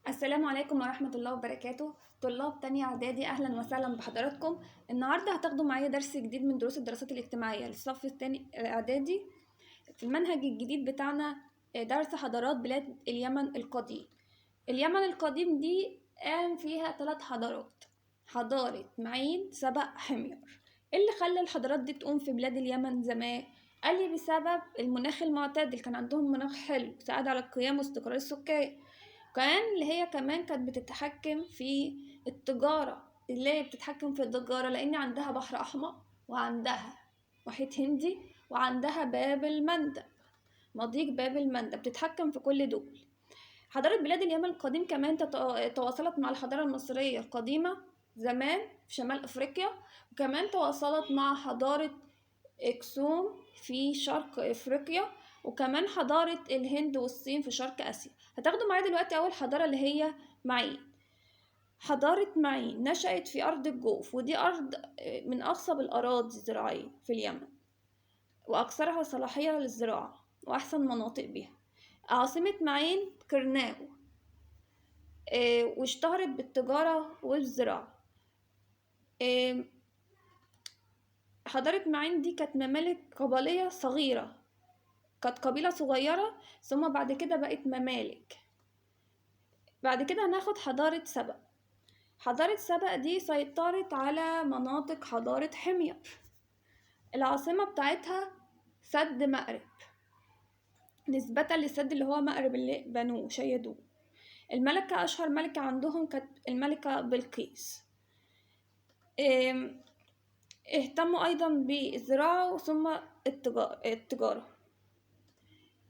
السلام عليكم ورحمة الله وبركاته. طلاب تانية إعدادي، أهلا وسهلا بحضراتكم. النهاردة هتاخدوا معايا درس جديد من دروس الدراسات الاجتماعية للصف الثاني إعدادي. في المنهج الجديد بتاعنا درس حضارات بلاد اليمن القديم. اليمن القديم دي قام فيها 3 حضارات: حضارة معين، سبأ، حمير. إيه اللي خلى الحضارات دي تقوم في بلاد اليمن زمان؟ قال لي بسبب المناخ المعتدل، كان عندهم مناخ حلو ساعد على القيام واستقرار السكان. اللي هي كمان كانت بتتحكم في التجارة. اللي هي بتتحكم في التجارة لأن عندها بحر أحمر، وعندها محيط هندي، وعندها باب المندب، مضيق باب المندب، بتتحكم في كل دول. حضارة بلاد اليمن القديم كمان تواصلت مع الحضارة المصرية القديمة زمان في شمال أفريقيا، وكمان تواصلت مع حضارة إكسوم في شرق أفريقيا، وكمان حضارة الهند والصين في شرق آسيا. هتاخدوا معايا دلوقتي أول حضارة اللي هي معين. حضارة معين نشأت في أرض الجوف، ودي أرض من أخصب الأراضي الزراعية في اليمن، وأكثرها صلاحية للزراعة وأحسن مناطق بها. عاصمة معين كرناو، واشتهرت بالتجارة والزراعة. حضارة معين دي كانت ممالك قبلية صغيرة، كانت قبيلة صغيرة ثم بعد كده بقت ممالك. بعد كده هناخد حضارة سبأ. حضارة سبأ دي سيطرت على مناطق حضارة حمير. العاصمة بتاعتها سد مأرب، نسبة للسد اللي هو مأرب اللي بنوه شيدوه. الملكة، أشهر ملكة عندهم كانت الملكة بلقيس. اهتموا أيضا بالزراعة ثم التجارة.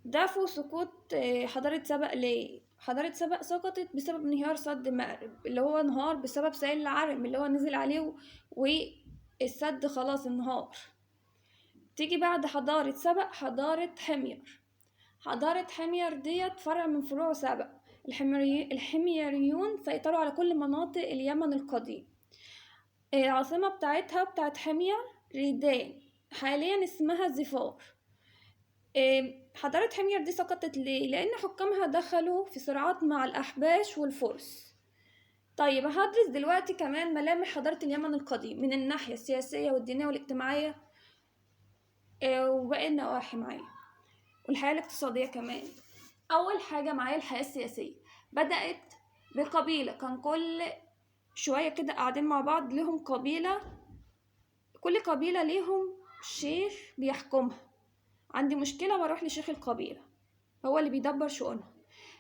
دافوا سقوط حضارة سبأ ليه؟ حضارة سبأ سقطت بسبب انهيار سد مأرب، اللي هو انهار بسبب سيل العرم اللي هو نزل عليه والسد خلاص انهار. تيجي بعد حضارة سبأ حضارة حمير. حضارة حمير ديت فرع من فروع سبأ. الحميريون سيطروا على كل مناطق اليمن القديم. العاصمة بتاعت حمير ريدان، حاليا اسمها زفار. حضارة حمير دي سقطت ليه؟ لأن حكامها دخلوا في صراعات مع الأحباش والفرس. طيب هدرس دلوقتي كمان ملامح حضارة اليمن القديم من الناحية السياسية والدينية والاجتماعية، وباقي النواحي معايا، والحياة الاقتصادية كمان. أول حاجة معايا الحياة السياسية. بدأت بقبيلة، كان كل شوية كده قاعدين مع بعض لهم قبيلة، كل قبيلة ليهم شيخ بيحكمها. عندي مشكلة بروح لشيخ القبيلة، هو اللي بيدبر شؤونها.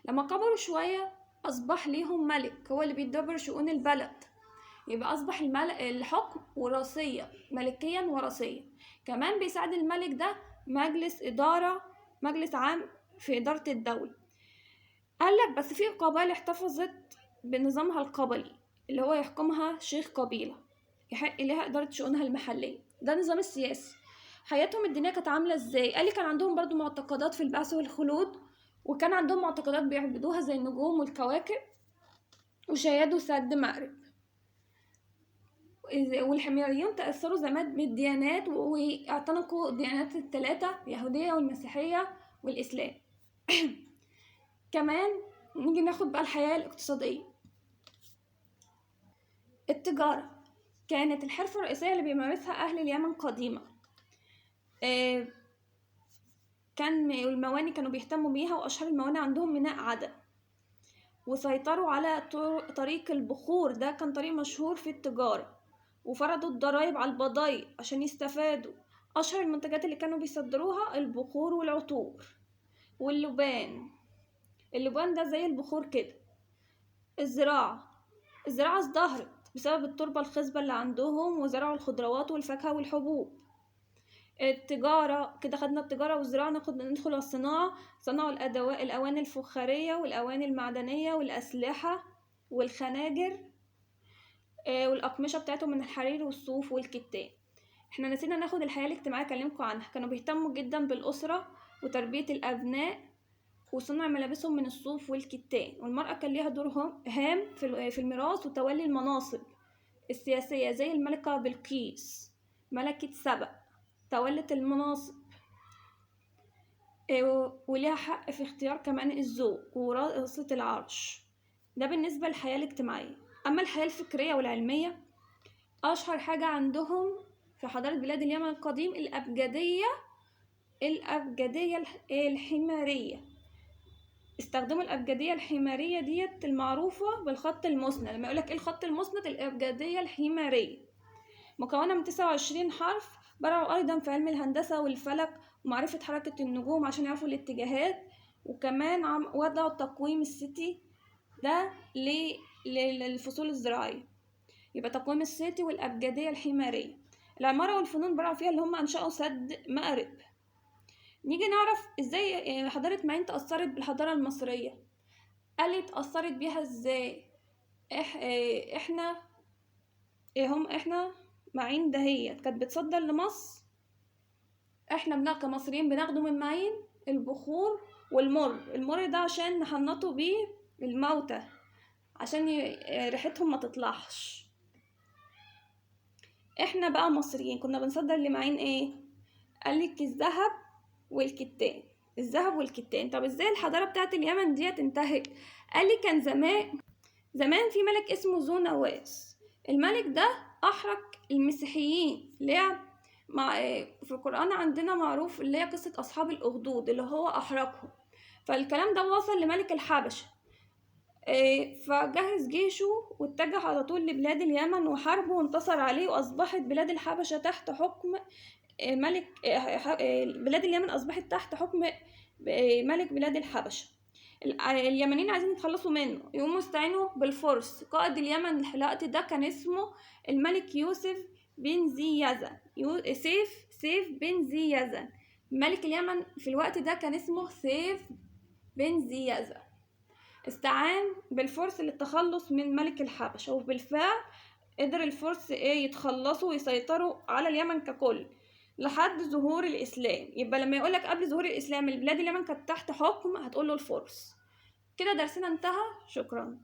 لما كبروا شوية أصبح ليهم ملك، هو اللي بيدبر شؤون البلد. يبقى أصبح الحكم وراثية، ملكيا وراثيا. كمان بيساعد الملك ده مجلس عام في إدارة الدولة. قالك بس في قبائل احتفظت بنظامها القبلي اللي هو يحكمها شيخ قبيلة، يحق لها إدارة شؤونها المحلية. ده النظام السياسي. حياتهم الدينية كانت عاملة ازاي؟ قالي كان عندهم برضو معتقدات في البعث والخلود، وكان عندهم معتقدات بيعبدوها زي النجوم والكواكب، وشيدوا سد مأرب. والحميريون تأثروا زمان بالديانات واعتنقوا الديانات الثلاثة، اليهودية والمسيحية والإسلام. كمان نيجي ناخد بقى الحياة الاقتصادية. التجارة كانت الحرفة الرئيسية اللي بيمارسها أهل اليمن قديما. كان المواني كانوا بيهتموا بيها، وأشهر المواني عندهم ميناء عدن. وسيطروا على طريق البخور، ده كان طريق مشهور في التجارة، وفرضوا الضرائب على البضائع عشان يستفادوا. أشهر المنتجات اللي كانوا بيصدروها البخور والعطور واللبان. اللبان ده زي البخور كده. الزراعة ازدهرت بسبب التربة الخصبة اللي عندهم، وزرعوا الخضروات والفاكهة والحبوب. التجارة كده خدنا التجارة والزراعة، ندخل على الصناعة. صنعوا الأواني الفخارية والأواني المعدنية والأسلحة والخناجر، والأقمشة بتاعتهم من الحرير والصوف والكتان. احنا نسينا ناخد الحياة الاجتماعية اكلمكم عنها. كانوا بيهتموا جدا بالأسرة وتربية الأبناء وصنع ملابسهم من الصوف والكتان. والمرأة كان ليها دور هام في الميراث وتولي المناصب السياسية، زي الملكة بلقيس ملكة سبأ تولت المناصب، وليها حق في اختيار كمان الزوج ووراثة العرش. ده بالنسبة للحياة الاجتماعية. أما الحياة الفكرية والعلمية، أشهر حاجة عندهم في حضارة بلاد اليمن القديم الأبجدية الحمارية. استخدموا الأبجدية الحمارية ديت المعروفة بالخط المسند. لما يقولك ايه الخط المسند؟ الأبجدية الحمارية، مكونة من 29 حرف. برعوا أيضا في علم الهندسة والفلك ومعرفة حركة النجوم عشان يعرفوا الاتجاهات، وكمان وضعوا التقويم السيتي ده للفصول الزراعية. يبقى تقويم السيتي والأبجدية الحمارية. العمارة والفنون برعوا فيها، اللي هم أنشأوا سد مأرب. نيجي نعرف ازاي حضارة معين تأثرت بالحضارة المصرية. قالت أثرت بيها ازاي؟ احنا معين دهيت كانت بتصدر لمصر. احنا كمصريين بناخده من معين البخور المر ده عشان نحنطوا بيه الموتى عشان ريحتهم ما تطلعش. احنا بقى مصريين كنا بنصدر لمعين ايه؟ قالك الذهب والكتان. طب ازاي الحضارة بتاعت اليمن ديت انتهت؟ قالك كان زمان في ملك اسمه ذو نواس. الملك ده أحرق المسيحيين. ليه؟ في القرآن عندنا معروف اللي هي قصة أصحاب الأخدود اللي هو أحرقهم. فالكلام ده وصل لملك الحبشة، فجهز جيشه واتجه على طول لبلاد اليمن وحاربه وانتصر عليه، وأصبحت بلاد الحبشة تحت حكم بلاد اليمن أصبحت تحت حكم ملك بلاد الحبشة. اليمنيين عايزين يتخلصوا منه، يقوموا استعينوا بالفرس. قائد اليمن الوقت ده كان اسمه الملك يوسف بن ذي يزن. سيف بن ذي يزن. ملك اليمن في الوقت ده كان اسمه سيف بن ذي يزن. استعان بالفرس للتخلص من ملك الحبشة، وبالفعل قدر الفرس يتخلصوا ويسيطروا على اليمن ككل لحد ظهور الإسلام. يبقى لما يقولك قبل ظهور الإسلام البلاد اليمن كانت تحت حكم، هتقوله الفرس. كده درسنا انتهى. شكرا.